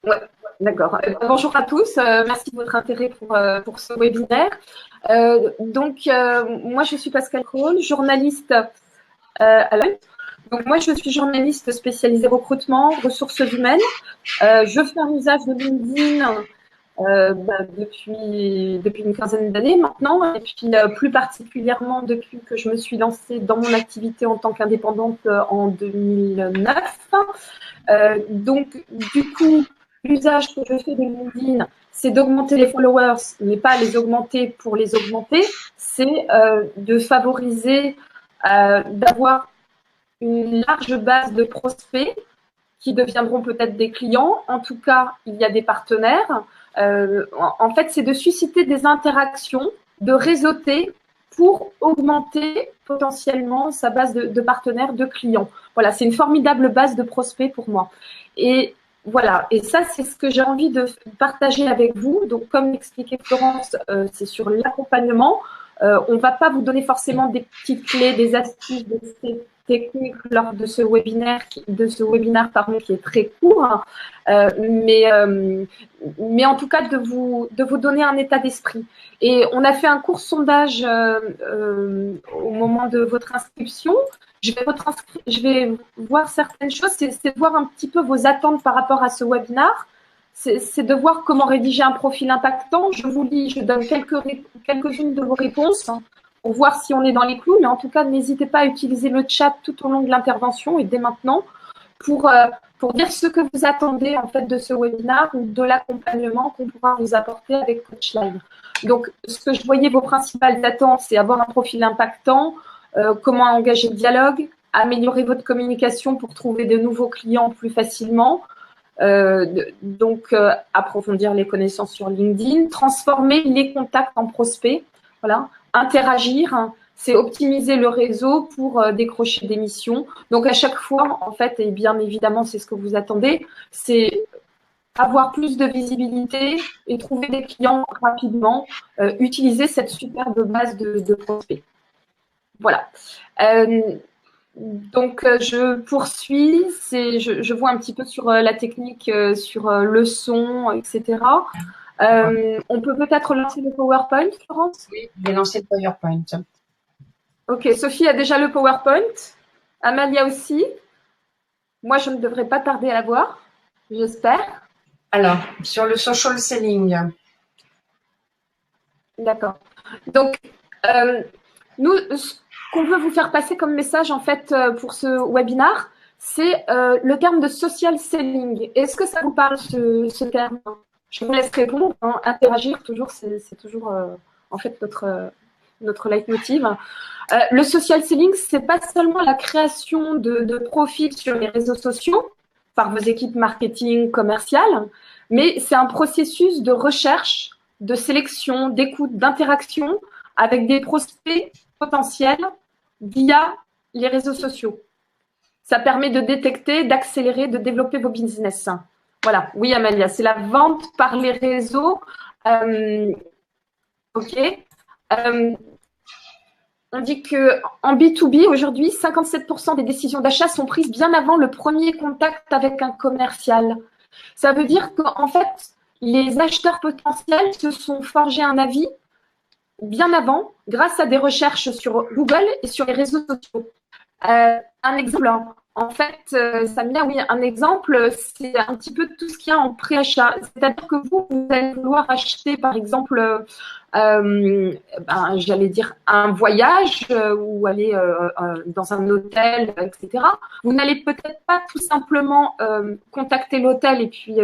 Ouais, d'accord. Bonjour à tous. Merci de votre intérêt pour ce webinaire. Moi, je suis Pascal Krohn, journaliste à l'œil. Donc, moi, je suis journaliste spécialisée recrutement, ressources humaines. Je fais un usage de LinkedIn depuis une quinzaine d'années maintenant, et puis plus particulièrement depuis que je me suis lancée dans mon activité en tant qu'indépendante en 2009. Du coup, l'usage que je fais de LinkedIn, c'est d'augmenter les followers, mais pas les augmenter pour les augmenter. C'est de favoriser, d'avoir une large base de prospects qui deviendront peut-être des clients. En tout cas, il y a des partenaires. En fait, c'est de susciter des interactions, de réseauter pour augmenter potentiellement sa base de partenaires, de clients. Voilà, c'est une formidable base de prospects pour moi. Et voilà, et ça, c'est ce que j'ai envie de partager avec vous. Donc, comme l'expliquait Florence, c'est sur l'accompagnement. On ne va pas vous donner forcément des petites clés, des astuces, des techniques lors de ce webinaire, qui est très court, mais en tout cas de vous donner un état d'esprit. Et on a fait un court sondage au moment de votre inscription. Je vais voir certaines choses, c'est voir un petit peu vos attentes par rapport à ce webinaire. C'est de voir comment rédiger un profil impactant. Je vous lis, je donne quelques-unes de vos réponses pour voir si on est dans les clous. Mais en tout cas, n'hésitez pas à utiliser le chat tout au long de l'intervention et dès maintenant pour dire ce que vous attendez en fait de ce webinaire ou de l'accompagnement qu'on pourra vous apporter avec Coachline. Donc, ce que je voyais, vos principales attentes, c'est avoir un profil impactant, comment engager le dialogue, améliorer votre communication pour trouver de nouveaux clients plus facilement, approfondir les connaissances sur LinkedIn, transformer les contacts en prospects, voilà, interagir, c'est optimiser le réseau pour décrocher des missions. Donc à chaque fois, en fait, et bien évidemment, c'est ce que vous attendez, c'est avoir plus de visibilité et trouver des clients rapidement, utiliser cette superbe base de prospects. Voilà. Je poursuis. Je vois un petit peu sur la technique, sur le son, etc. On peut peut-être lancer le PowerPoint, Florence? Oui, je vais lancer le PowerPoint. Ok, Sophie a déjà le PowerPoint. Amalia aussi. Moi, je ne devrais pas tarder à l'avoir, j'espère. Alors, sur le social selling. D'accord. Donc, nous, ce qu'on veut vous faire passer comme message, en fait, pour ce webinaire, c'est le terme de social selling. Est-ce que ça vous parle, ce terme? Je vous laisse répondre, hein. Interagir, toujours, c'est toujours, en fait, notre leitmotiv. Le social selling, c'est pas seulement la création de profils sur les réseaux sociaux par vos équipes marketing commerciales, mais c'est un processus de recherche, de sélection, d'écoute, d'interaction avec des prospects potentiels via les réseaux sociaux. Ça permet de détecter, d'accélérer, de développer vos business. Voilà. Oui, Amalia, c'est la vente par les réseaux. OK. On dit qu'en B2B, aujourd'hui, 57% des décisions d'achat sont prises bien avant le premier contact avec un commercial. Ça veut dire qu'en fait, les acheteurs potentiels se sont forgés un avis bien avant grâce à des recherches sur Google et sur les réseaux sociaux. Un exemple, en fait, Samia, oui, un exemple, c'est un petit peu tout ce qu'il y a en pré-achat. C'est-à-dire que vous allez vouloir acheter, par exemple, j'allais dire un voyage ou aller dans un hôtel, etc. Vous n'allez peut-être pas tout simplement contacter l'hôtel et puis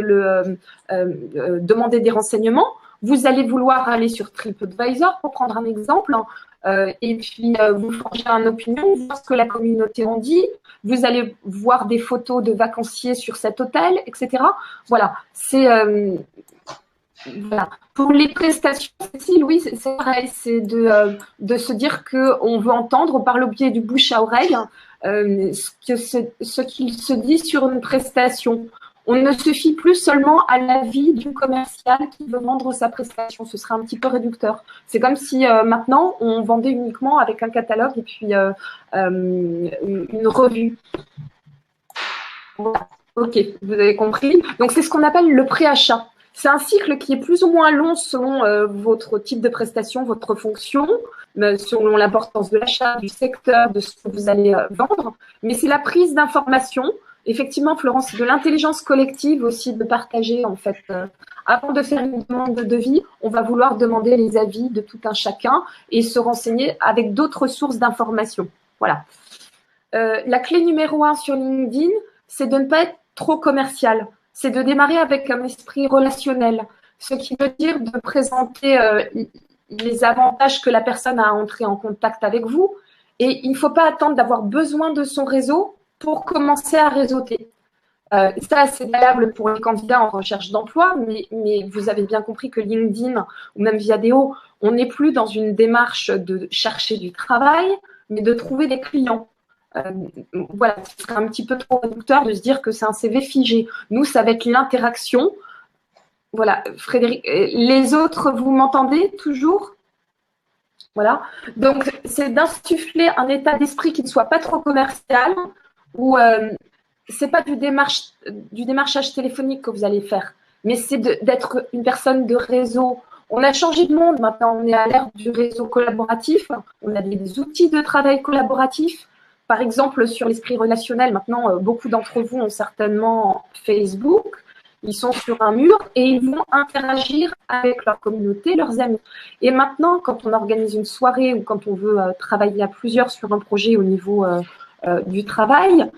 demander des renseignements. Vous allez vouloir aller sur TripAdvisor, pour prendre un exemple, et puis vous forger une opinion, voir ce que la communauté en dit. Vous allez voir des photos de vacanciers sur cet hôtel, etc. Voilà, c'est voilà. Pour les prestations, Cécile, oui, c'est pareil, c'est de se dire qu'on veut entendre par le biais du bouche à oreille ce qu'il se dit sur une prestation. On ne se fie plus seulement à l'avis du commercial qui veut vendre sa prestation. Ce serait un petit peu réducteur. C'est comme si maintenant, on vendait uniquement avec un catalogue et puis une revue. Voilà. Ok, vous avez compris. Donc, c'est ce qu'on appelle le préachat. C'est un cycle qui est plus ou moins long selon votre type de prestation, votre fonction, selon l'importance de l'achat, du secteur, de ce que vous allez vendre. Mais c'est la prise d'informations. Effectivement, Florence, c'est de l'intelligence collective aussi de partager, en fait. Avant de faire une demande de devis, on va vouloir demander les avis de tout un chacun et se renseigner avec d'autres sources d'informations. Voilà. La clé numéro 1 sur LinkedIn, c'est de ne pas être trop commercial. C'est de démarrer avec un esprit relationnel. Ce qui veut dire de présenter les avantages que la personne a à entrer en contact avec vous. Et il ne faut pas attendre d'avoir besoin de son réseau pour commencer à réseauter. Ça, c'est valable pour les candidats en recherche d'emploi, mais vous avez bien compris que LinkedIn ou même Viadeo, on n'est plus dans une démarche de chercher du travail, mais de trouver des clients. Voilà, ce serait un petit peu trop réducteur de se dire que c'est un CV figé. Nous, ça va être l'interaction. Voilà, Frédéric, les autres, vous m'entendez toujours? Voilà, donc c'est d'insuffler un état d'esprit qui ne soit pas trop commercial, ou c'est pas du démarchage téléphonique que vous allez faire, mais c'est d'être une personne de réseau. On a changé de monde, maintenant on est à l'ère du réseau collaboratif, on a des outils de travail collaboratif. Par exemple, sur l'esprit relationnel, maintenant, beaucoup d'entre vous ont certainement Facebook. Ils sont sur un mur et ils vont interagir avec leur communauté, leurs amis. Et maintenant, quand on organise une soirée ou quand on veut travailler à plusieurs sur un projet au niveau du travail,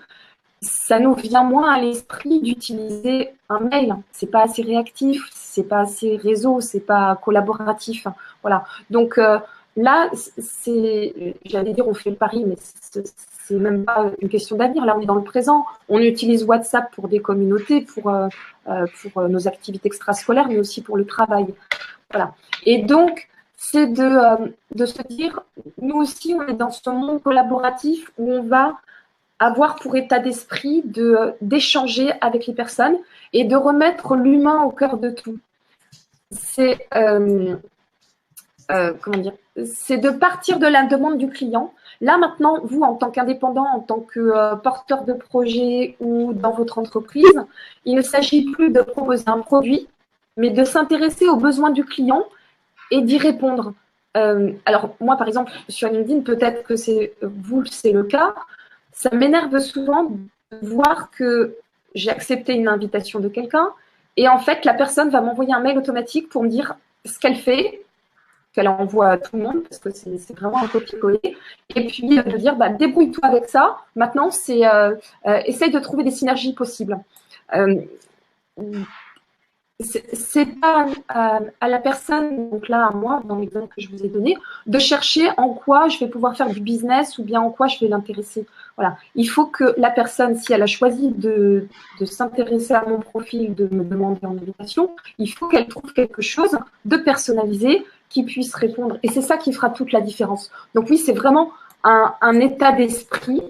ça nous vient moins à l'esprit d'utiliser un mail. C'est pas assez réactif, c'est pas assez réseau, c'est pas collaboratif. Voilà. Donc là, j'allais dire, on fait le pari, mais c'est même pas une question d'avenir. Là, on est dans le présent. On utilise WhatsApp pour des communautés, pour nos activités extrascolaires, mais aussi pour le travail. Voilà. Et donc, c'est de se dire, nous aussi, on est dans ce monde collaboratif où on va avoir pour état d'esprit d'échanger avec les personnes et de remettre l'humain au cœur de tout. C'est comment dire, c'est de partir de la demande du client. Là maintenant, vous en tant qu'indépendant, en tant que porteur de projet ou dans votre entreprise, il ne s'agit plus de proposer un produit, mais de s'intéresser aux besoins du client et d'y répondre. Alors moi, par exemple, sur LinkedIn, peut-être que c'est le cas. Ça m'énerve souvent de voir que j'ai accepté une invitation de quelqu'un et en fait, la personne va m'envoyer un mail automatique pour me dire ce qu'elle fait, qu'elle envoie à tout le monde parce que c'est vraiment un copier-coller. Et puis de dire, bah, débrouille-toi avec ça. Maintenant, c'est essaye de trouver des synergies possibles. C'est pas à la personne, donc là à moi, dans l'exemple que je vous ai donné, de chercher en quoi je vais pouvoir faire du business ou bien en quoi je vais l'intéresser. Voilà. Il faut que la personne, si elle a choisi de s'intéresser à mon profil, de me demander en invitation, il faut qu'elle trouve quelque chose de personnalisé qui puisse répondre. Et c'est ça qui fera toute la différence. Donc oui, c'est vraiment un état d'esprit,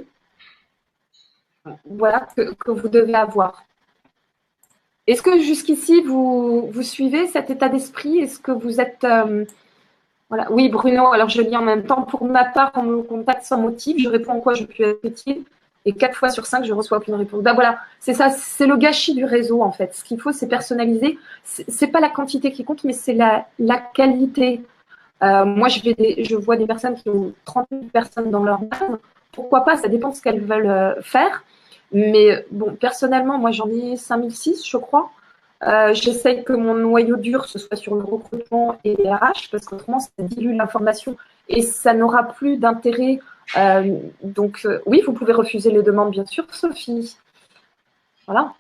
voilà, que vous devez avoir. Est-ce que jusqu'ici, vous suivez cet état d'esprit? Est-ce que vous êtes… voilà. Oui, Bruno, alors je lis en même temps. Pour ma part, on me contacte sans motif. Je réponds en quoi je peux être utile. Et 4 fois sur 5, je reçois aucune réponse. Ben voilà, c'est ça, c'est le gâchis du réseau, en fait. Ce qu'il faut, c'est personnaliser. C'est pas la quantité qui compte, mais c'est la qualité. Moi, je vois des personnes qui ont 30 000 personnes dans leur base. Pourquoi pas? Ça dépend de ce qu'elles veulent faire. Mais bon, personnellement, moi, j'en ai 5006, je crois. J'essaye que mon noyau dur, ce soit sur le recrutement et les RH, parce qu'autrement, ça dilue l'information et ça n'aura plus d'intérêt. Donc, oui, vous pouvez refuser les demandes, bien sûr, Sophie. Voilà.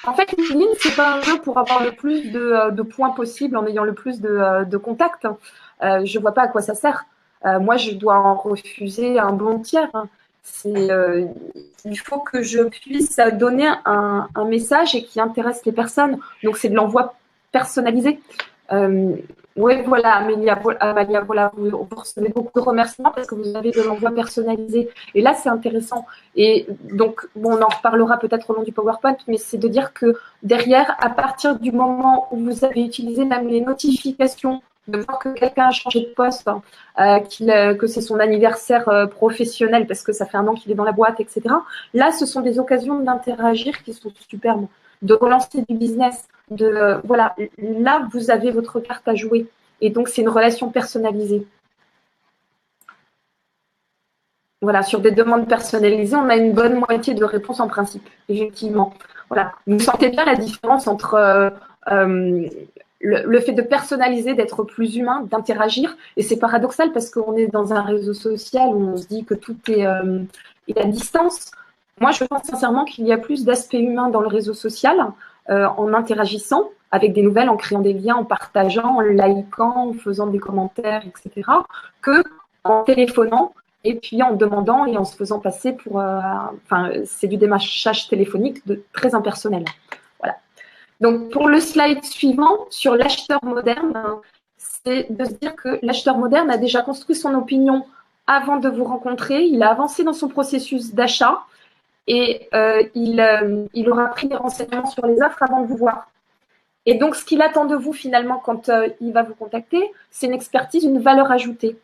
En fait, LinkedIn, c'est pas un jeu pour avoir le plus de points possible en ayant le plus de contacts. Je vois pas à quoi ça sert. Moi, je dois en refuser un bon tiers. Il faut que je puisse donner un message et qui intéresse les personnes. Donc, c'est de l'envoi personnalisé. Oui, voilà, Amalia, voilà, vous recevez beaucoup de remerciements parce que vous avez de l'envoi personnalisé. Et là, c'est intéressant. Et donc, bon, on en reparlera peut-être au long du PowerPoint, mais c'est de dire que derrière, à partir du moment où vous avez utilisé même les notifications de voir que quelqu'un a changé de poste, que c'est son anniversaire professionnel parce que ça fait un an qu'il est dans la boîte, etc. Là, ce sont des occasions d'interagir qui sont superbes, de relancer du business. Voilà, là, vous avez votre carte à jouer. Et donc, c'est une relation personnalisée. Voilà, sur des demandes personnalisées, on a une bonne moitié de réponses en principe, effectivement. Voilà. Vous sentez bien la différence entre le fait de personnaliser, d'être plus humain, d'interagir. Et c'est paradoxal parce qu'on est dans un réseau social où on se dit que tout est à distance. Moi, je pense sincèrement qu'il y a plus d'aspect humain dans le réseau social en interagissant avec des nouvelles, en créant des liens, en partageant, en likant, en faisant des commentaires, etc., que en téléphonant et puis en demandant et en se faisant passer pour… c'est du démarchage téléphonique très impersonnel. Voilà. Donc, pour le slide suivant, sur l'acheteur moderne, c'est de se dire que l'acheteur moderne a déjà construit son opinion avant de vous rencontrer, il a avancé dans son processus d'achat et il aura pris des renseignements sur les offres avant de vous voir. Et donc, ce qu'il attend de vous, finalement, quand il va vous contacter, c'est une expertise, une valeur ajoutée.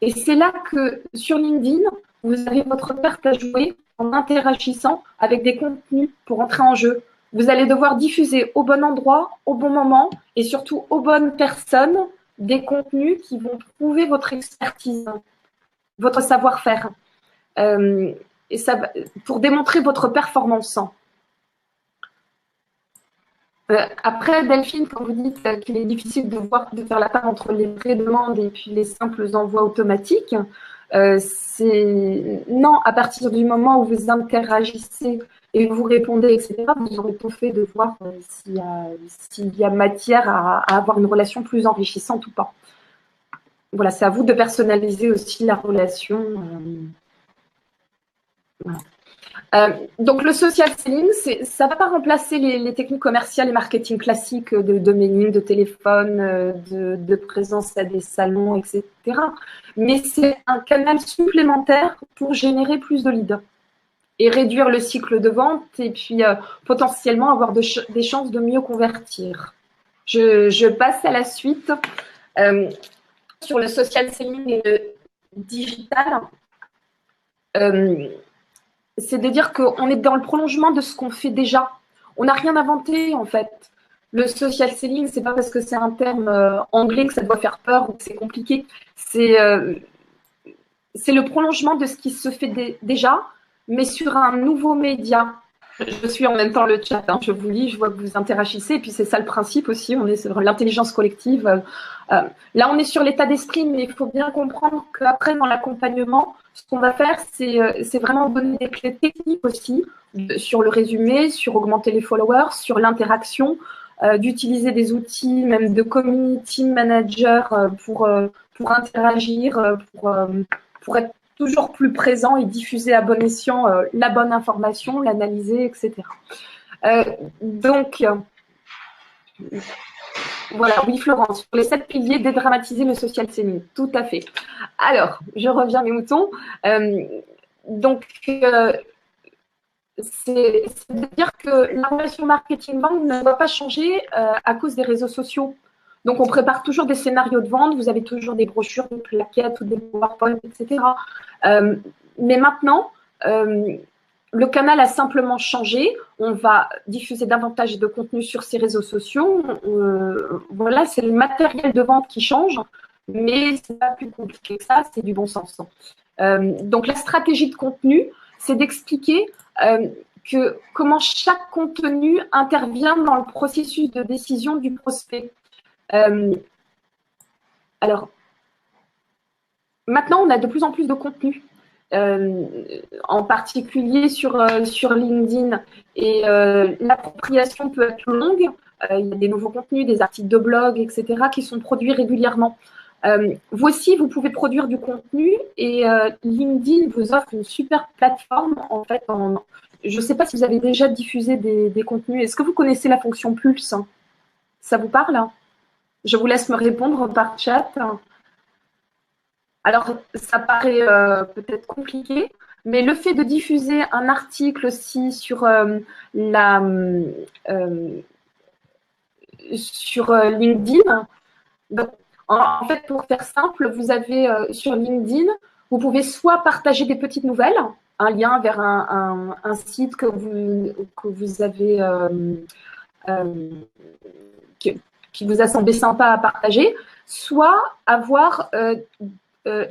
Et c'est là que, sur LinkedIn, vous avez votre carte à jouer en interagissant avec des contenus pour entrer en jeu. Vous allez devoir diffuser au bon endroit, au bon moment et surtout aux bonnes personnes des contenus qui vont prouver votre expertise, votre savoir-faire, et ça, pour démontrer votre performance. Après, Delphine, quand vous dites qu'il est difficile de faire la part entre les vraies demandes et puis les simples envois automatiques, non, à partir du moment où vous interagissez et vous répondez, etc., vous aurez tout fait de voir s'il y a matière à avoir une relation plus enrichissante ou pas. Voilà, c'est à vous de personnaliser aussi la relation. Voilà. Donc, le social selling, ça ne va pas remplacer les techniques commerciales et marketing classiques de mailing, de téléphone, de présence à des salons, etc. Mais c'est un canal supplémentaire pour générer plus de leads et réduire le cycle de vente et puis potentiellement avoir des chances de mieux convertir. Je passe à la suite. Sur le social selling et le digital, c'est de dire qu'on est dans le prolongement de ce qu'on fait déjà. On n'a rien inventé, en fait. Le social selling, c'est pas parce que c'est un terme anglais que ça doit faire peur ou que c'est compliqué. C'est le prolongement de ce qui se fait déjà, mais sur un nouveau média. Je suis en même temps le chat, hein, je vous lis, je vois que vous interagissez, et puis c'est ça le principe aussi, on est sur l'intelligence collective. Là, on est sur l'état d'esprit, mais il faut bien comprendre qu'après, dans l'accompagnement, ce qu'on va faire, c'est vraiment donner des clés techniques aussi sur le résumé, sur augmenter les followers, sur l'interaction, d'utiliser des outils, même de community manager pour interagir, pour être toujours plus présent et diffuser à bon escient la bonne information, l'analyser, etc. Donc, voilà, oui, Florence, sur les 7 piliers, dédramatiser le social selling, tout à fait. Alors, je reviens mes moutons. C'est de dire que la relation marketing-vente ne doit pas changer à cause des réseaux sociaux. Donc, on prépare toujours des scénarios de vente, vous avez toujours des brochures, des plaquettes ou des PowerPoint, etc. Mais maintenant, le canal a simplement changé. On va diffuser davantage de contenu sur ces réseaux sociaux. Voilà, c'est le matériel de vente qui change, mais ce n'est pas plus compliqué que ça, c'est du bon sens. Donc, la stratégie de contenu, c'est d'expliquer comment chaque contenu intervient dans le processus de décision du prospect. Alors, maintenant, on a de plus en plus de contenu, en particulier sur LinkedIn. Et l'appropriation peut être longue. Il y a des nouveaux contenus, des articles de blog, etc., qui sont produits régulièrement. Vous aussi, vous pouvez produire du contenu et LinkedIn vous offre une super plateforme. En fait, je ne sais pas si vous avez déjà diffusé des contenus. Est-ce que vous connaissez la fonction Pulse? Ça vous parle? Je vous laisse me répondre par chat. Alors, ça paraît peut-être compliqué, mais le fait de diffuser un article aussi sur LinkedIn, donc, En fait, pour faire simple, vous avez sur LinkedIn, vous pouvez soit partager des petites nouvelles, un lien vers un site que vous avez euh, qui vous a semblé sympa à partager, soit avoir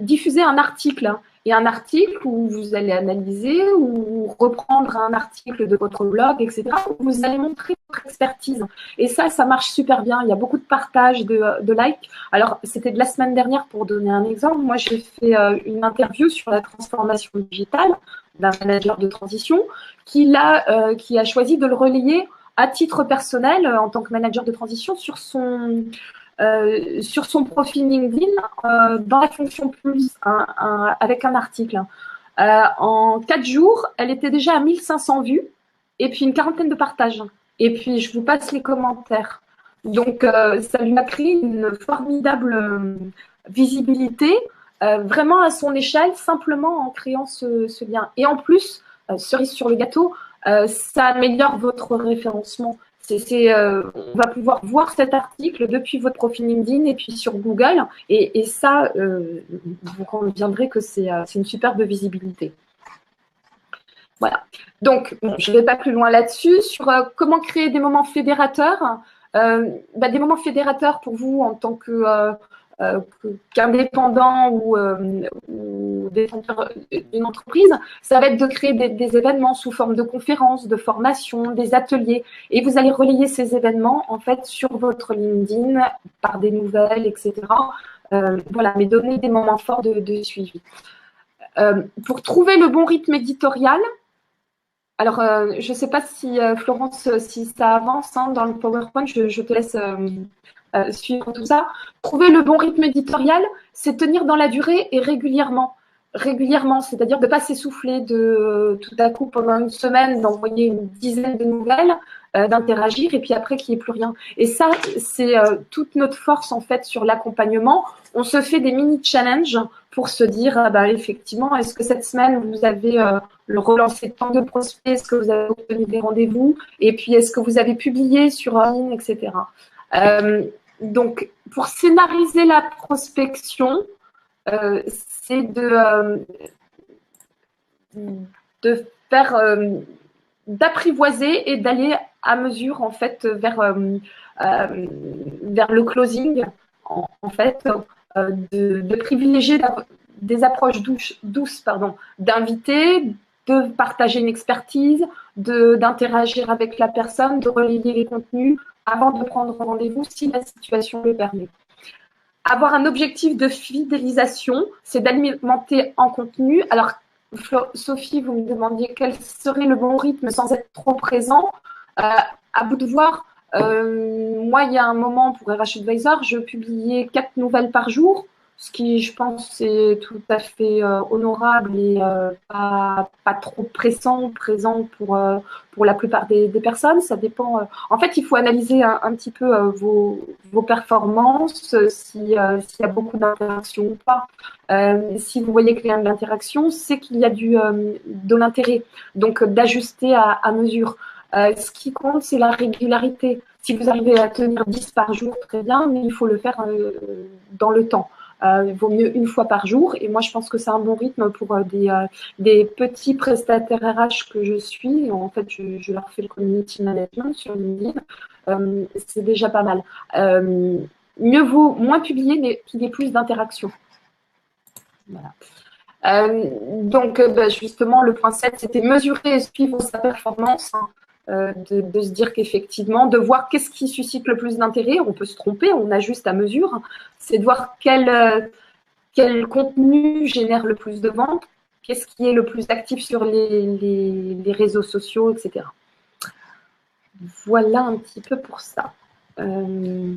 diffusé un article. Et un article où vous allez analyser ou reprendre un article de votre blog, etc., où vous allez montrer votre expertise. Et ça marche super bien. Il y a beaucoup de partages, de likes. Alors, c'était de la semaine dernière pour donner un exemple. Moi, j'ai fait une interview sur la transformation digitale d'un manager de transition qui a choisi de le relayer à titre personnel en tant que manager de transition sur son profil LinkedIn dans la fonction plus avec un article. En 4 jours, elle était déjà à 1500 vues et puis une quarantaine de partages. Et puis, je vous passe les commentaires. Donc, ça lui a créé une formidable visibilité, vraiment à son échelle, simplement en créant ce lien. Et en plus, cerise sur le gâteau, ça améliore votre référencement. On va pouvoir voir cet article depuis votre profil LinkedIn et puis sur Google. Et ça, vous conviendrez que c'est une superbe visibilité. Voilà. Donc, bon, je ne vais pas plus loin là-dessus. Sur comment créer des moments fédérateurs. Des moments fédérateurs pour vous en tant qu'indépendant ou détenteur d'une entreprise, ça va être de créer des événements sous forme de conférences, de formations, des ateliers. Et vous allez relayer ces événements, en fait, sur votre LinkedIn, par des nouvelles, etc. Voilà, mais donner des moments forts de suivi. Pour trouver le bon rythme éditorial, alors, je ne sais pas si, Florence, si ça avance dans le PowerPoint, je te laisse suivre tout ça. Trouver le bon rythme éditorial, c'est tenir dans la durée et régulièrement. Régulièrement, c'est-à-dire de ne pas s'essouffler de tout à coup pendant une semaine d'envoyer une dizaine de nouvelles, d'interagir et puis après qu'il n'y ait plus rien. Et ça, c'est toute notre force en fait sur l'accompagnement. On se fait des mini-challenges pour se dire, effectivement, est-ce que cette semaine, vous avez relancé tant de prospects, est-ce que vous avez obtenu des rendez-vous et puis est-ce que vous avez publié sur un ligne, etc. Donc, pour scénariser la prospection, c'est de faire d'apprivoiser et d'aller à mesure en fait vers le closing en fait de privilégier des approches douces d'inviter, de partager une expertise, d'interagir avec la personne, de relayer les contenus avant de prendre rendez-vous si la situation le permet. Avoir un objectif de fidélisation, c'est d'alimenter en contenu. Alors, Sophie, vous me demandiez quel serait le bon rythme sans être trop présent. À vous de voir. Moi, il y a un moment pour RH Advisor, je publiais 4 nouvelles par jour, ce qui, je pense, est tout à fait honorable et pas trop présent pour la plupart des personnes. Ça dépend. En fait, il faut analyser un petit peu vos performances, s'il y a beaucoup d'interactions ou pas. Si vous voyez qu'il y a de l'interaction, c'est qu'il y a de l'intérêt. Donc, d'ajuster à mesure. Ce qui compte, c'est la régularité. Si vous arrivez à tenir 10 par jour, très bien, mais il faut le faire dans le temps. Il vaut mieux une fois par jour. Et moi, je pense que c'est un bon rythme pour des petits prestataires RH que je suis. En fait, je leur fais le community management sur LinkedIn. C'est déjà pas mal. Mieux vaut moins publier, mais qu'il y ait plus d'interactions. Voilà. Donc, justement, le point 7, c'était mesurer et suivre sa performance. De se dire qu'effectivement, de voir qu'est-ce qui suscite le plus d'intérêt. On peut se tromper, on ajuste à mesure. C'est de voir quel contenu génère le plus de ventes, qu'est-ce qui est le plus actif sur les réseaux sociaux, etc. Voilà un petit peu pour ça. Je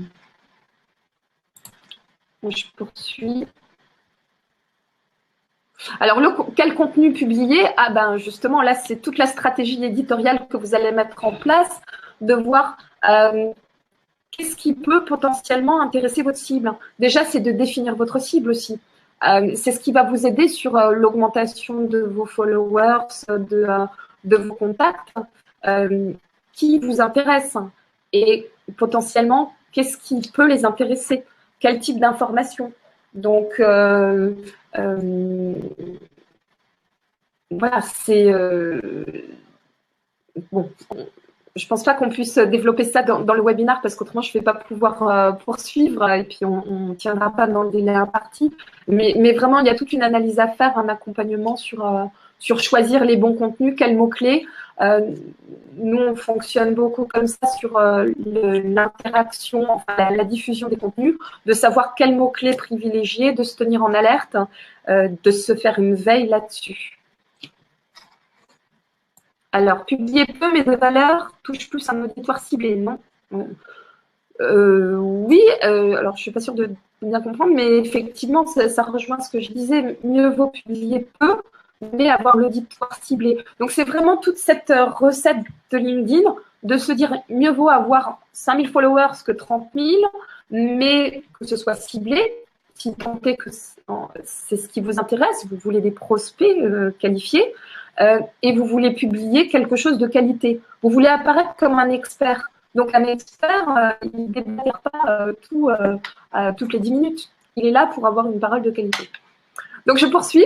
poursuis. Alors, quel contenu publier? Justement, là, c'est toute la stratégie éditoriale que vous allez mettre en place, de voir qu'est-ce qui peut potentiellement intéresser votre cible. Déjà, c'est de définir votre cible aussi. C'est ce qui va vous aider sur l'augmentation de vos followers, de vos contacts, qui vous intéresse et potentiellement, qu'est-ce qui peut les intéresser. quel type d'information. Donc, voilà, c'est bon. Je pense pas qu'on puisse développer ça dans le webinaire parce qu'autrement je ne vais pas pouvoir poursuivre et puis on ne tiendra pas dans le délai imparti. Mais vraiment, il y a toute une analyse à faire, un accompagnement sur choisir les bons contenus, quels mots-clés. Nous, on fonctionne beaucoup comme ça sur l'interaction, enfin, la diffusion des contenus, de savoir quels mots-clés privilégier, de se tenir en alerte, de se faire une veille là-dessus. Alors, publier peu, mais de valeur touche plus un auditoire ciblé, non? Oui, alors je ne suis pas sûre de bien comprendre, mais effectivement, ça rejoint ce que je disais. Mieux vaut publier peu, mais avoir l'auditoire ciblé. Donc, c'est vraiment toute cette recette de LinkedIn de se dire mieux vaut avoir 5000 followers que 30 000, mais que ce soit ciblé. Si vous pensez que c'est ce qui vous intéresse, vous voulez des prospects qualifiés, et vous voulez publier quelque chose de qualité. Vous voulez apparaître comme un expert. Donc, un expert, il ne déblatère pas toutes les 10 minutes. Il est là pour avoir une parole de qualité. Donc, je poursuis.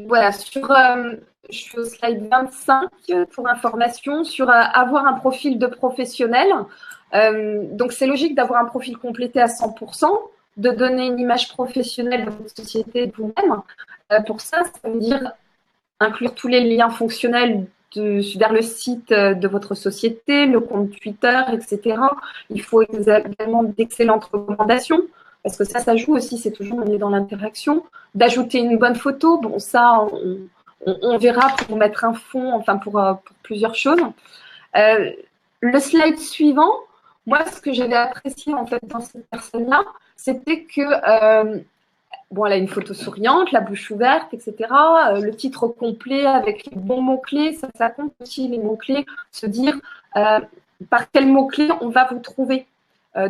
Voilà, je suis au slide 25 pour information sur avoir un profil de professionnel. Donc, c'est logique d'avoir un profil complété à 100%, de donner une image professionnelle de votre société de vous-même. Pour ça veut dire inclure tous les liens fonctionnels vers le site de votre société, le compte Twitter, etc. Il faut également d'excellentes recommandations, parce que ça joue aussi, c'est toujours, on est dans l'interaction. D'ajouter une bonne photo, bon, ça, on verra pour mettre un fond, enfin, pour plusieurs choses. Le slide suivant, moi, ce que j'avais apprécié, en fait, dans cette personne-là, c'était que bon, elle a une photo souriante, la bouche ouverte, etc. Le titre complet avec les bons mots-clés, ça compte aussi les mots-clés, se dire par quels mots-clés on va vous trouver.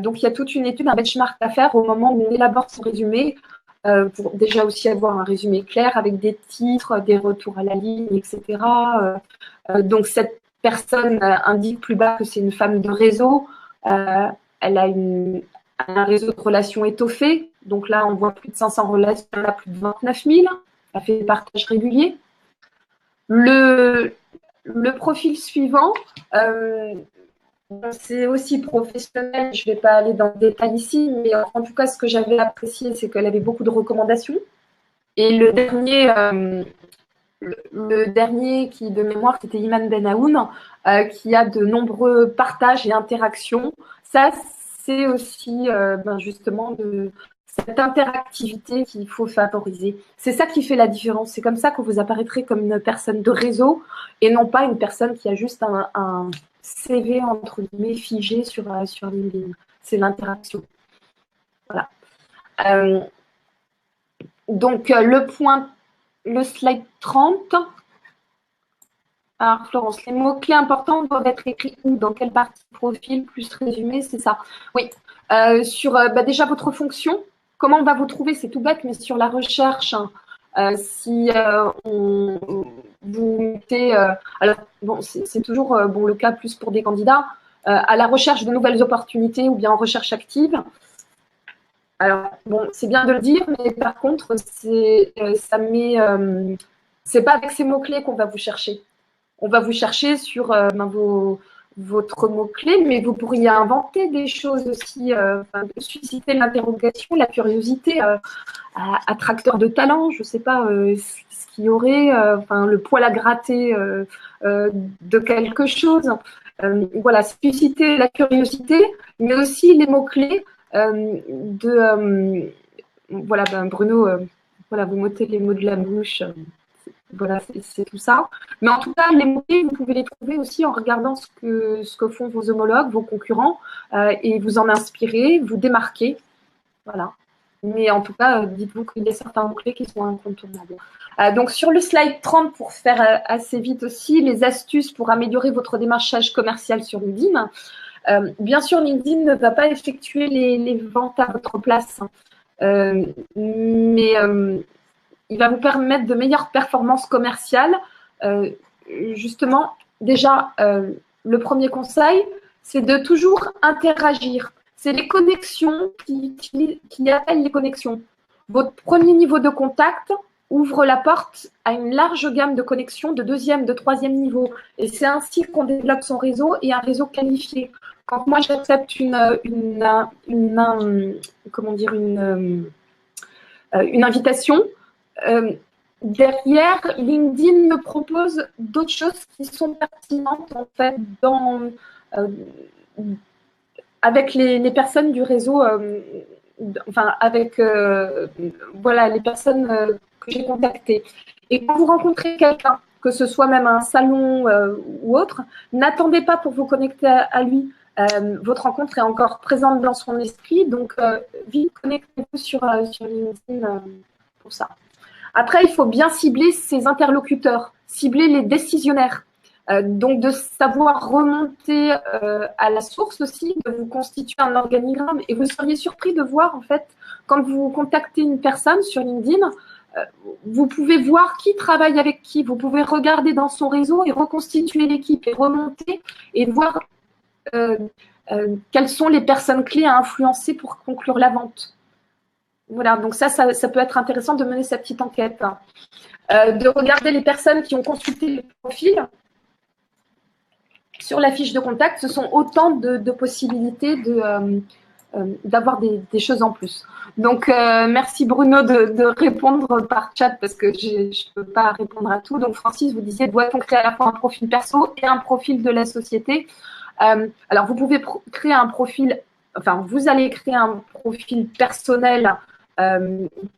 Donc, il y a toute une étude, un benchmark à faire au moment où on élabore son résumé, pour déjà aussi avoir un résumé clair avec des titres, des retours à la ligne, etc. Donc, cette personne indique plus bas que c'est une femme de réseau. Elle a un réseau de relations étoffé. Donc là, on voit plus de 500 relations, on a plus de 29 000. Ça fait des partages réguliers. Le profil suivant, c'est aussi professionnel. Je ne vais pas aller dans le détail ici, mais en tout cas, ce que j'avais apprécié, c'est qu'elle avait beaucoup de recommandations. Et le dernier qui, de mémoire, c'était Iman Benaoun, qui a de nombreux partages et interactions. Ça, c'est aussi justement cette interactivité qu'il faut favoriser. C'est ça qui fait la différence. C'est comme ça que vous apparaîtrez comme une personne de réseau et non pas une personne qui a juste un CV entre guillemets figé sur LinkedIn. C'est l'interaction. Voilà. Donc, le slide 30. Alors, Florence, les mots-clés importants doivent être écrits où? Dans quelle partie profil plus résumé? C'est ça. Oui. Sur déjà votre fonction, comment on va vous trouver? C'est tout bête, mais sur la recherche, si vous mettez… alors, bon, c'est toujours le cas plus pour des candidats, à la recherche de nouvelles opportunités ou bien en recherche active. Alors, bon, c'est bien de le dire, mais par contre, c'est pas avec ces mots-clés qu'on va vous chercher. On va vous chercher sur votre mot-clé, mais vous pourriez inventer des choses aussi, susciter l'interrogation, la curiosité, attracteur de talent, je ne sais pas ce qu'il y aurait, le poil à gratter de quelque chose. Voilà, susciter la curiosité, mais aussi les mots-clés voilà, Bruno, voilà, vous m'ôtez les mots de la bouche. Voilà, c'est tout ça. Mais en tout cas, les mots-clés, vous pouvez les trouver aussi en regardant ce que font vos homologues, vos concurrents, et vous en inspirer, vous démarquer. Voilà. Mais en tout cas, dites-vous qu'il y a certains mots-clés qui sont incontournables. Donc, sur le slide 30, pour faire assez vite aussi, les astuces pour améliorer votre démarchage commercial sur LinkedIn. Bien sûr, LinkedIn ne va pas effectuer les ventes à votre place, mais il va vous permettre de meilleures performances commerciales. Justement, déjà, le premier conseil, c'est de toujours interagir. C'est les connexions qui appellent les connexions. Votre premier niveau de contact ouvre la porte à une large gamme de connexions de deuxième, de troisième niveau. Et c'est ainsi qu'on développe son réseau et un réseau qualifié. Quand moi j'accepte une invitation, derrière, LinkedIn me propose d'autres choses qui sont pertinentes en fait avec les personnes du réseau, avec voilà, les personnes que j'ai contactées. Et quand vous rencontrez quelqu'un, que ce soit même un salon ou autre, n'attendez pas pour vous connecter à lui. Votre rencontre est encore présente dans son esprit, donc vite connectez-vous sur LinkedIn pour ça. Après, il faut bien cibler ses interlocuteurs, cibler les décisionnaires. Donc, de savoir remonter à la source aussi, de vous constituer un organigramme. Et vous seriez surpris de voir, en fait, quand vous contactez une personne sur LinkedIn, vous pouvez voir qui travaille avec qui. Vous pouvez regarder dans son réseau et reconstituer l'équipe et remonter et voir quelles sont les personnes clés à influencer pour conclure la vente. Voilà, donc ça peut être intéressant de mener sa petite enquête. De regarder les personnes qui ont consulté le profil sur la fiche de contact. Ce sont autant de possibilités d'avoir des choses en plus. Donc, merci Bruno de répondre par chat parce que je ne peux pas répondre à tout. Donc, Francis, vous disiez, doit-on créer à la fois un profil perso et un profil de la société? Alors, vous pouvez créer un profil, enfin, vous allez créer un profil personnel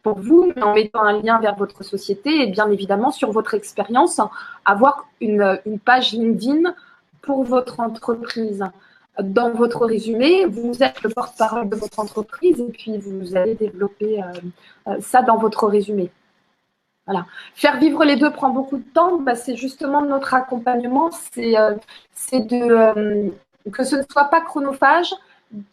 pour vous, mais en mettant un lien vers votre société et bien évidemment sur votre expérience, avoir une page LinkedIn pour votre entreprise. Dans votre résumé, vous êtes le porte-parole de votre entreprise et puis vous allez développer ça dans votre résumé. Voilà. Faire vivre les deux prend beaucoup de temps. Bah, c'est justement notre accompagnement, c'est que ce ne soit pas chronophage,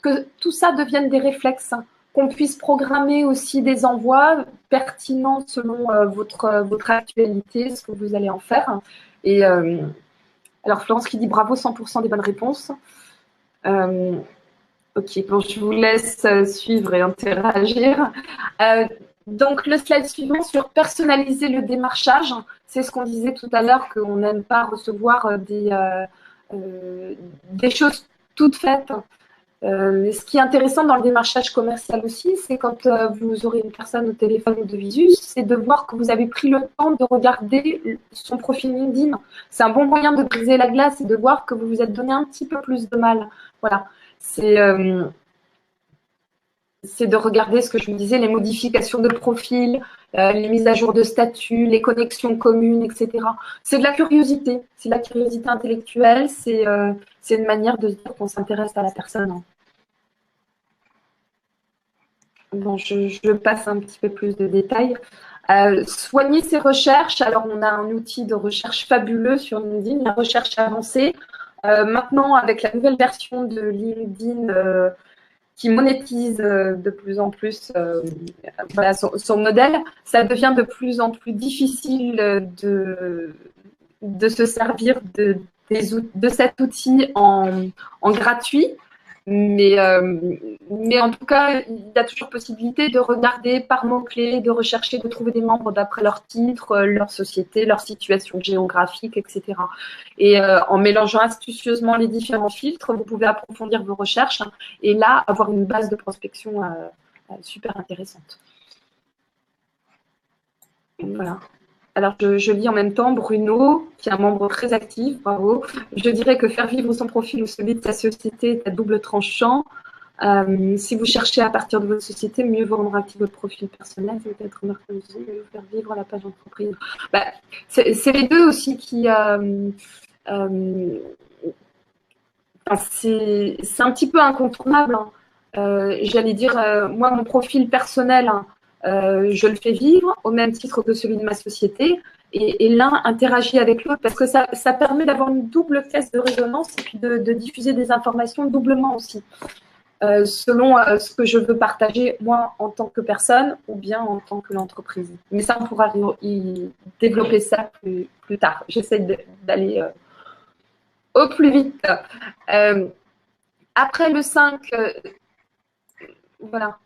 que tout ça devienne des réflexes, qu'on puisse programmer aussi des envois pertinents selon votre actualité, ce que vous allez en faire. Et alors, Florence qui dit bravo, 100% des bonnes réponses. Ok, bon, je vous laisse suivre et interagir. Donc, le slide suivant sur personnaliser le démarchage, c'est ce qu'on disait tout à l'heure, qu'on n'aime pas recevoir des choses toutes faites. Ce qui est intéressant dans le démarchage commercial aussi, c'est quand vous aurez une personne au téléphone ou de visu, c'est de voir que vous avez pris le temps de regarder son profil LinkedIn. C'est un bon moyen de briser la glace et de voir que vous vous êtes donné un petit peu plus de mal. Voilà, c'est de regarder ce que je vous disais, les modifications de profil, les mises à jour de statut, les connexions communes, etc. C'est de la curiosité, c'est de la curiosité intellectuelle, c'est une manière de se dire qu'on s'intéresse à la personne. Bon, je passe un petit peu plus de détails. Soigner ses recherches. Alors, on a un outil de recherche fabuleux sur LinkedIn, la recherche avancée. Maintenant, avec la nouvelle version de LinkedIn qui monétise de plus en plus voilà, son modèle, ça devient de plus en plus difficile de se servir de cet outil en gratuit. Mais en tout cas, il y a toujours possibilité de regarder par mots-clés, de rechercher, de trouver des membres d'après leur titre, leur société, leur situation géographique, etc. Et en mélangeant astucieusement les différents filtres, vous pouvez approfondir vos recherches et là, avoir une base de prospection super intéressante. Voilà. Alors, je lis en même temps Bruno, qui est un membre très actif, bravo. Je dirais que faire vivre son profil ou celui de sa société est à double tranchant. Si vous cherchez à partir de votre société, mieux vaut rendre actif votre profil personnel, peut-être faire vivre la page entreprise. Bah, c'est les deux aussi qui... c'est un petit peu incontournable. J'allais dire, moi, mon profil personnel... je le fais vivre au même titre que celui de ma société et l'un interagit avec l'autre parce que ça permet d'avoir une double caisse de résonance et puis de diffuser des informations doublement aussi selon ce que je veux partager moi en tant que personne ou bien en tant que l'entreprise. Mais ça, on pourra y développer ça plus tard. J'essaie d'aller au plus vite. après le 5, voilà.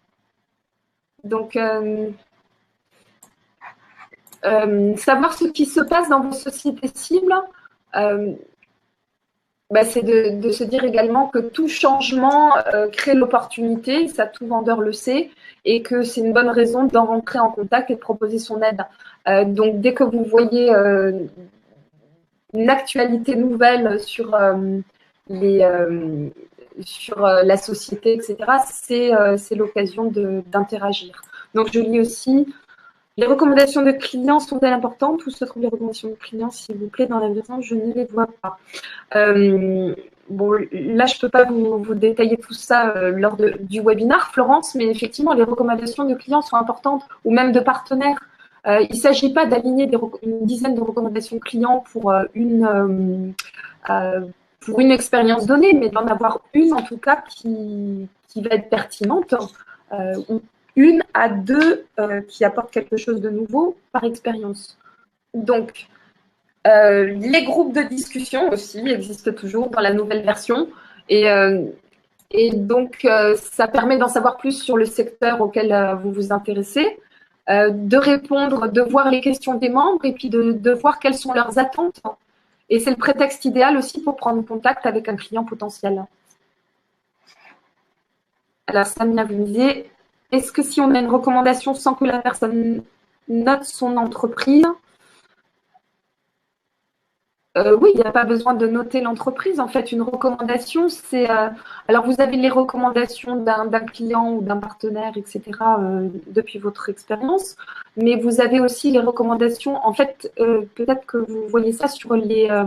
Donc, savoir ce qui se passe dans vos sociétés cibles, c'est de se dire également que tout changement crée l'opportunité, ça tout vendeur le sait, et que c'est une bonne raison d'en rentrer en contact et de proposer son aide. Donc dès que vous voyez une actualité nouvelle sur la société, etc., c'est l'occasion d'interagir. Donc je lis aussi. Les recommandations de clients sont-elles importantes? Où se trouvent les recommandations de clients, s'il vous plaît, dans la version? Je ne les vois pas. Bon, là, je ne peux pas vous détailler tout ça lors du webinaire, Florence, mais effectivement, les recommandations de clients sont importantes, ou même de partenaires. Il ne s'agit pas d'aligner une dizaine de recommandations clients pour une expérience donnée, mais d'en avoir une, en tout cas, qui va être pertinente, ou une à deux qui apportent quelque chose de nouveau par expérience. Donc, les groupes de discussion aussi existent toujours dans la nouvelle version. Et donc, ça permet d'en savoir plus sur le secteur auquel vous vous intéressez, de répondre, de voir les questions des membres et puis de voir quelles sont leurs attentes. Et c'est le prétexte idéal aussi pour prendre contact avec un client potentiel. Alors, Samia, vous me disiez, est-ce que si on a une recommandation sans que la personne note son entreprise, oui, il n'y a pas besoin de noter l'entreprise. En fait, une recommandation, c'est… alors, vous avez les recommandations d'un client ou d'un partenaire, etc., depuis votre expérience, mais vous avez aussi les recommandations. En fait, peut-être que vous voyez ça sur ah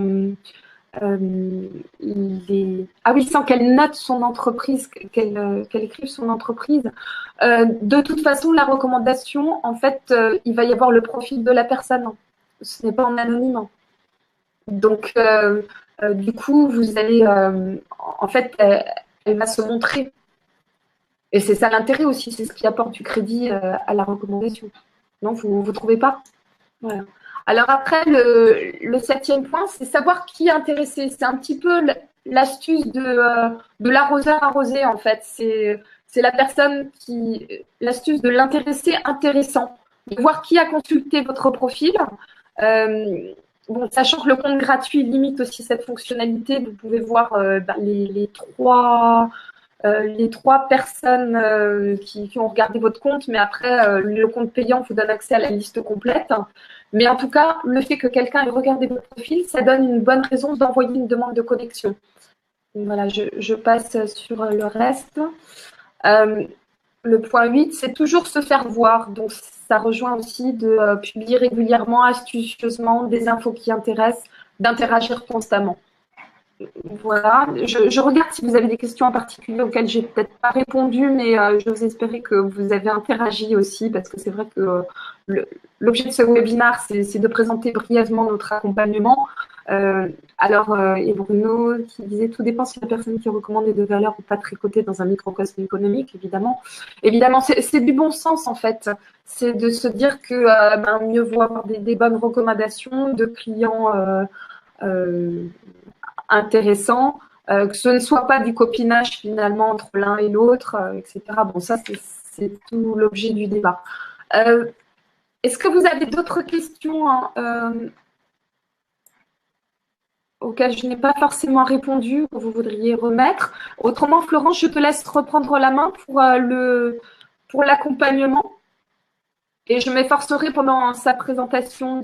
oui, sans qu'elle note son entreprise, qu'elle écrive son entreprise. De toute façon, la recommandation, en fait, il va y avoir le profil de la personne. Ce n'est pas en anonyme. Donc, du coup, vous allez, en fait, elle va se montrer. Et c'est ça l'intérêt aussi, c'est ce qui apporte du crédit à la recommandation. Non, vous ne trouvez pas? Voilà. Alors après, le 7e point, c'est savoir qui est intéressé. C'est un petit peu l'astuce de l'arroseur arrosé, en fait. C'est la personne l'astuce de l'intéressé intéressant. De voir qui a consulté votre profil. Bon, sachant que le compte gratuit limite aussi cette fonctionnalité, vous pouvez voir les trois personnes qui ont regardé votre compte, mais après, le compte payant vous donne accès à la liste complète. Mais en tout cas, le fait que quelqu'un ait regardé votre profil, ça donne une bonne raison d'envoyer une demande de connexion. Donc, voilà, je passe sur le reste. Le point 8, c'est toujours se faire voir. Donc, ça rejoint aussi de publier régulièrement, astucieusement, des infos qui intéressent, d'interagir constamment. Voilà, je regarde si vous avez des questions en particulier auxquelles j'ai peut-être pas répondu, mais j'ose espérer que vous avez interagi aussi, parce que c'est vrai que l'objet de ce webinaire, c'est de présenter brièvement notre accompagnement. Et Bruno qui disait, tout dépend si la personne qui recommande est de valeur ou pas tricotée dans un microcosme économique, évidemment. Évidemment, c'est du bon sens, en fait. C'est de se dire que mieux vaut avoir des bonnes recommandations de clients intéressant, que ce ne soit pas du copinage finalement entre l'un et l'autre, etc. Bon, ça, c'est tout l'objet du débat. Est-ce que vous avez d'autres questions auxquelles je n'ai pas forcément répondu, que vous voudriez remettre? Autrement, Florence, je te laisse reprendre la main pour l'accompagnement. Et je m'efforcerai pendant sa présentation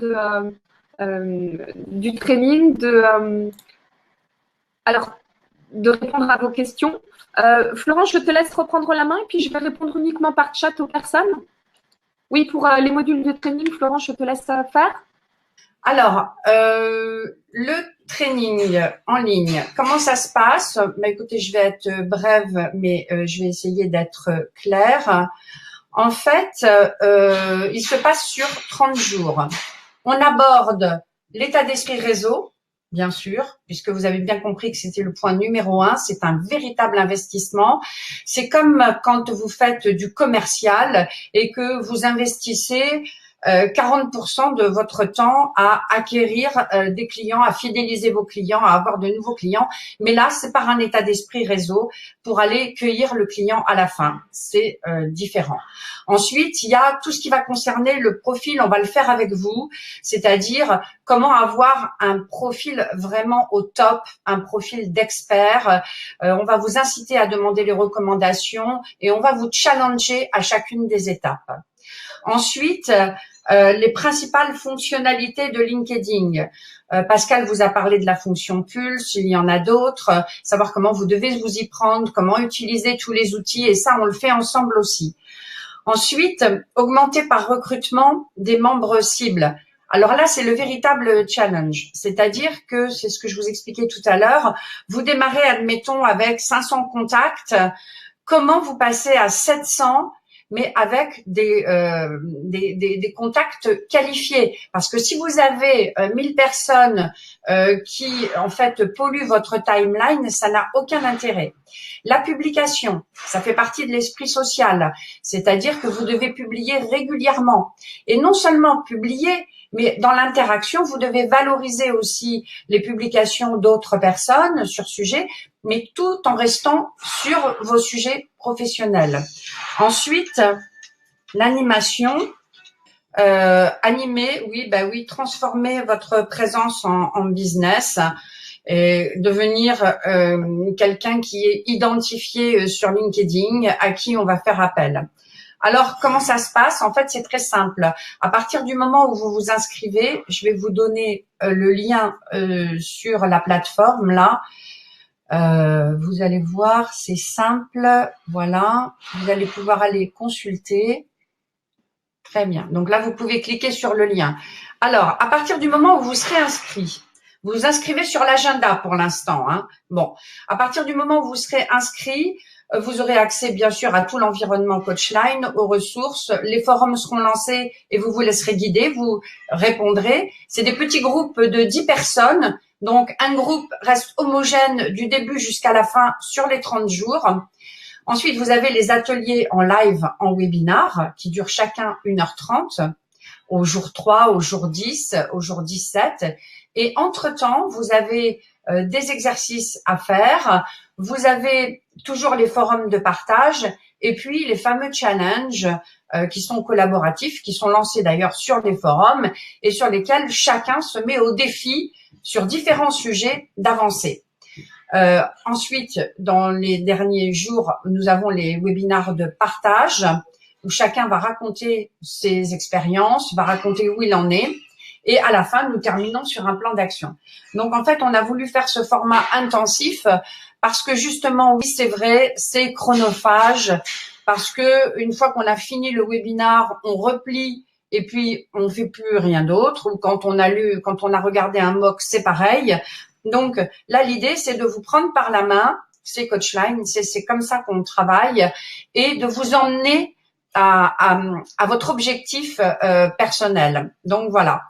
du training de répondre à vos questions. Florence, je te laisse reprendre la main et puis je vais répondre uniquement par chat aux personnes. Oui, pour les modules de training, Florence, je te laisse faire. Alors, le training en ligne, comment ça se passe? Écoutez, je vais être brève, mais je vais essayer d'être claire. En fait, il se passe sur 30 jours. On aborde l'état d'esprit réseau, bien sûr, puisque vous avez bien compris que c'était le point numéro 1. C'est un véritable investissement. C'est comme quand vous faites du commercial et que vous investissez 40% de votre temps à acquérir des clients, à fidéliser vos clients, à avoir de nouveaux clients. Mais là, c'est par un état d'esprit réseau pour aller cueillir le client à la fin. C'est différent. Ensuite, il y a tout ce qui va concerner le profil. On va le faire avec vous, c'est-à-dire comment avoir un profil vraiment au top, un profil d'expert. On va vous inciter à demander les recommandations et on va vous challenger à chacune des étapes. Ensuite, les principales fonctionnalités de LinkedIn. Pascal vous a parlé de la fonction Pulse, il y en a d'autres, savoir comment vous devez vous y prendre, comment utiliser tous les outils, et ça, on le fait ensemble aussi. Ensuite, augmenter par recrutement des membres cibles. Alors là, c'est le véritable challenge, c'est-à-dire que, c'est ce que je vous expliquais tout à l'heure, vous démarrez, admettons, avec 500 contacts, comment vous passez à 700 mais avec des contacts qualifiés. Parce que si vous avez 1000 personnes qui, en fait, polluent votre timeline, ça n'a aucun intérêt. La publication, ça fait partie de l'esprit social, c'est-à-dire que vous devez publier régulièrement. Et non seulement publier, mais dans l'interaction, vous devez valoriser aussi les publications d'autres personnes sur sujet, mais tout en restant sur vos sujets professionnels. Ensuite, l'animation. Animer, oui, transformer votre présence en business et devenir quelqu'un qui est identifié sur LinkedIn, à qui on va faire appel. Alors, comment ça se passe? En fait, c'est très simple. À partir du moment où vous vous inscrivez, je vais vous donner le lien sur la plateforme là. Vous allez voir, c'est simple. Voilà, vous allez pouvoir aller consulter. Très bien. Donc là, vous pouvez cliquer sur le lien. Alors, à partir du moment où vous serez inscrit, vous vous inscrivez sur l'agenda pour l'instant. Hein. Bon, à partir du moment où vous serez inscrit, vous aurez accès bien sûr à tout l'environnement Coachline, aux ressources. Les forums seront lancés et vous vous laisserez guider, vous répondrez. C'est des petits groupes de 10 personnes. Donc, un groupe reste homogène du début jusqu'à la fin sur les 30 jours. Ensuite, vous avez les ateliers en live, en webinar, qui durent chacun 1h30, au jour 3, au jour 10, au jour 17. Et entre-temps, vous avez des exercices à faire. Vous avez toujours les forums de partage et puis les fameux challenges qui sont collaboratifs, qui sont lancés d'ailleurs sur les forums et sur lesquels chacun se met au défi sur différents sujets d'avancer. Ensuite, dans les derniers jours, nous avons les webinars de partage où chacun va raconter ses expériences, va raconter où il en est. Et à la fin, nous terminons sur un plan d'action. Donc, en fait, on a voulu faire ce format intensif parce que justement, oui, c'est vrai, c'est chronophage parce que une fois qu'on a fini le webinar, on replie et puis on fait plus rien d'autre. Ou quand on a regardé un MOOC, c'est pareil. Donc là, l'idée, c'est de vous prendre par la main, c'est Coachline, c'est comme ça qu'on travaille, et de vous emmener à votre objectif personnel. Donc voilà.